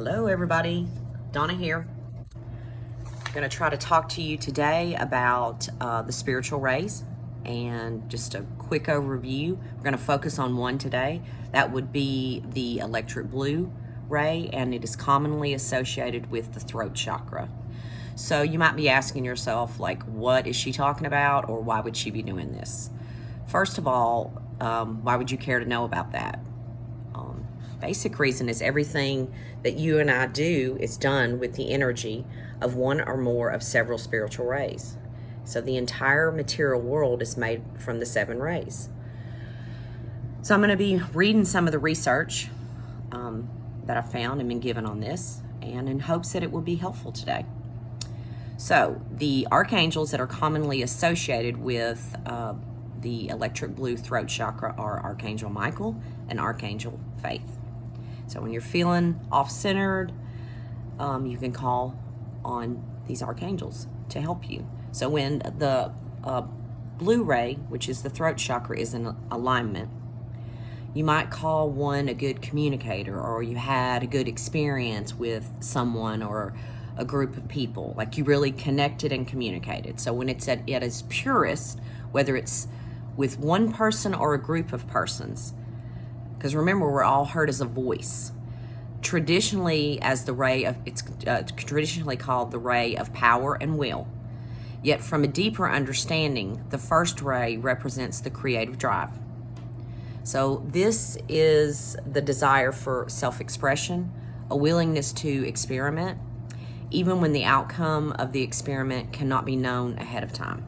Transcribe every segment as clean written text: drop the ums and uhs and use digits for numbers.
Hello everybody, Donna here. I'm going to try to talk to you today about the spiritual rays and just a quick overview. We're going to focus on one today. That would be the electric blue ray, and it is commonly associated with the throat chakra. So you might be asking yourself, like, what is she talking about, or why would she be doing this? First of all, why would you care to know about that? Basic reason is everything that you and I do is done with the energy of one or more of several spiritual rays. So the entire material world is made from the 7 rays. So I'm going to be reading some of the research that I found and been given on this, and in hopes that it will be helpful today. So the archangels that are commonly associated with the electric blue throat chakra are Archangel Michael and Archangel Faith. So when you're feeling off-centered, you can call on these archangels to help you. So when the blue ray, which is the throat chakra, is in alignment, you might call one a good communicator, or you had a good experience with someone or a group of people, like you really connected and communicated. So when it's at its purest, whether it's with one person or a group of persons, because remember, we're all heard as a voice. Traditionally, as the ray of, it's traditionally called the ray of power and will. Yet from a deeper understanding, the first ray represents the creative drive. So this is the desire for self-expression, a willingness to experiment, even when the outcome of the experiment cannot be known ahead of time.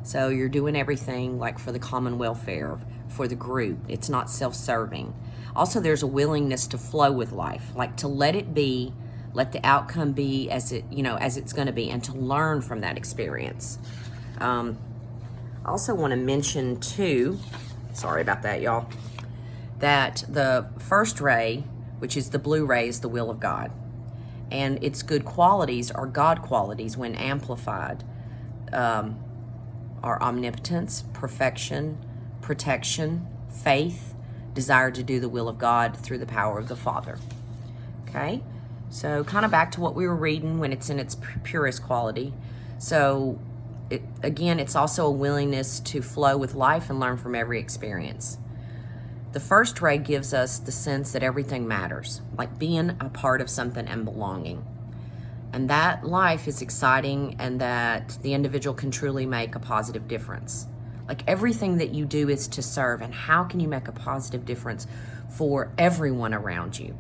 So you're doing everything like for the common welfare, for the group. It's not self-serving. Also, there's a willingness to flow with life, like to let it be, let the outcome be as it's going to be, and to learn from that experience. I also want to mention too, sorry about that, y'all, that the first ray, which is the blue ray, is the will of God, and its good qualities are God qualities when amplified. Are omnipotence, perfection, protection, faith, desire to do the will of God through the power of the Father. Okay, so kind of back to what we were reading when it's in its purest quality. So it's also a willingness to flow with life and learn from every experience. The first ray gives us the sense that everything matters, like being a part of something and belonging. And that life is exciting, and that the individual can truly make a positive difference. Like everything that you do is to serve, and how can you make a positive difference for everyone around you?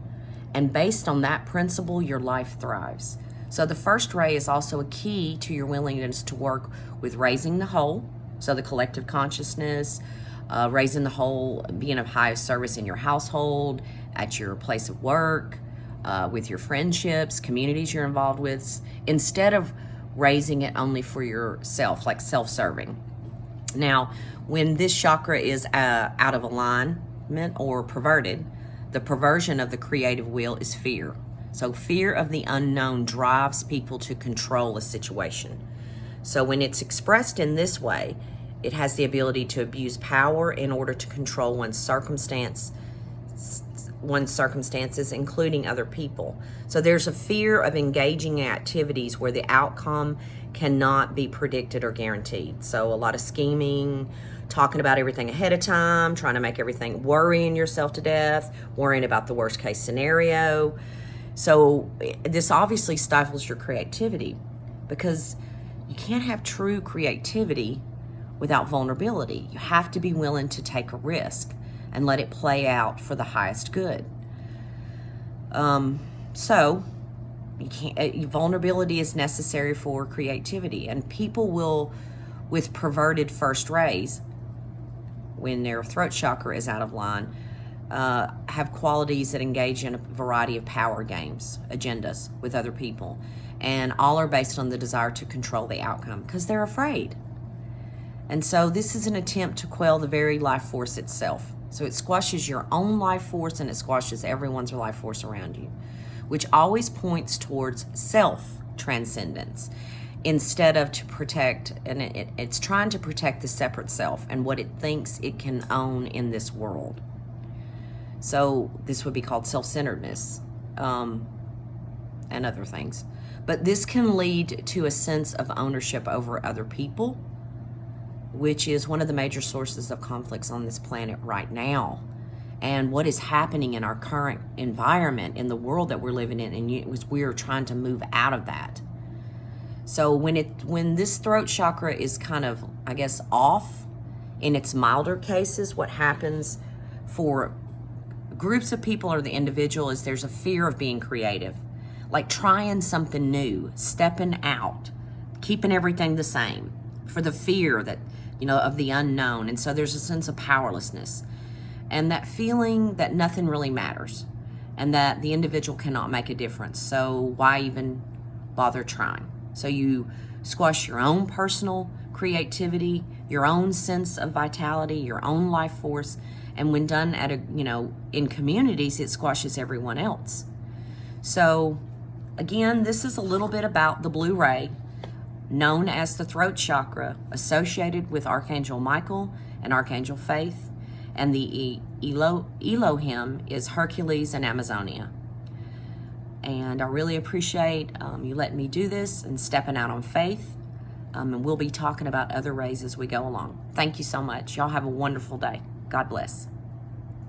And based on that principle, your life thrives. So the first ray is also a key to your willingness to work with raising the whole, so the collective consciousness, raising the whole, being of highest service in your household, at your place of work, with your friendships, communities you're involved with, instead of raising it only for yourself, like self-serving. Now, when this chakra is out of alignment or perverted, the perversion of the creative will is fear. So fear of the unknown drives people to control a situation. So when it's expressed in this way, it has the ability to abuse power in order to control one's circumstances, including other people. So there's a fear of engaging in activities where the outcome cannot be predicted or guaranteed. So a lot of scheming, talking about everything ahead of time, trying to make everything, worrying yourself to death, worrying about the worst case scenario. So this obviously stifles your creativity, because you can't have true creativity without vulnerability. You have to be willing to take a risk and let it play out for the highest good. So you can't. Vulnerability is necessary for creativity, and people will, with perverted first rays, when their throat chakra is out of line, have qualities that engage in a variety of power games, agendas with other people, and all are based on the desire to control the outcome because they're afraid. And so this is an attempt to quell the very life force itself. So it squashes your own life force, and it squashes everyone's life force around you, which always points towards self-transcendence instead of to protect, and it's trying to protect the separate self and what it thinks it can own in this world. So this would be called self-centeredness. and other things. But this can lead to a sense of ownership over other people, which is one of the major sources of conflicts on this planet right now. And what is happening in our current environment, in the world that we're living in, and we're trying to move out of that. So when this throat chakra is kind of, I guess, off in its milder cases, what happens for groups of people or the individual is there's a fear of being creative, like trying something new, stepping out, keeping everything the same for the fear that, of the unknown. And so there's a sense of powerlessness and that feeling that nothing really matters and that the individual cannot make a difference. So why even bother trying? So you squash your own personal creativity, your own sense of vitality, your own life force. And when done at in communities, it squashes everyone else. So again, this is a little bit about the blue ray, known as the throat chakra, associated with Archangel Michael and Archangel Faith, and the Elohim is Hercules and Amazonia. And I really appreciate you letting me do this and stepping out on faith. And we'll be talking about other rays as we go along. Thank you so much. Y'all have a wonderful day. God bless.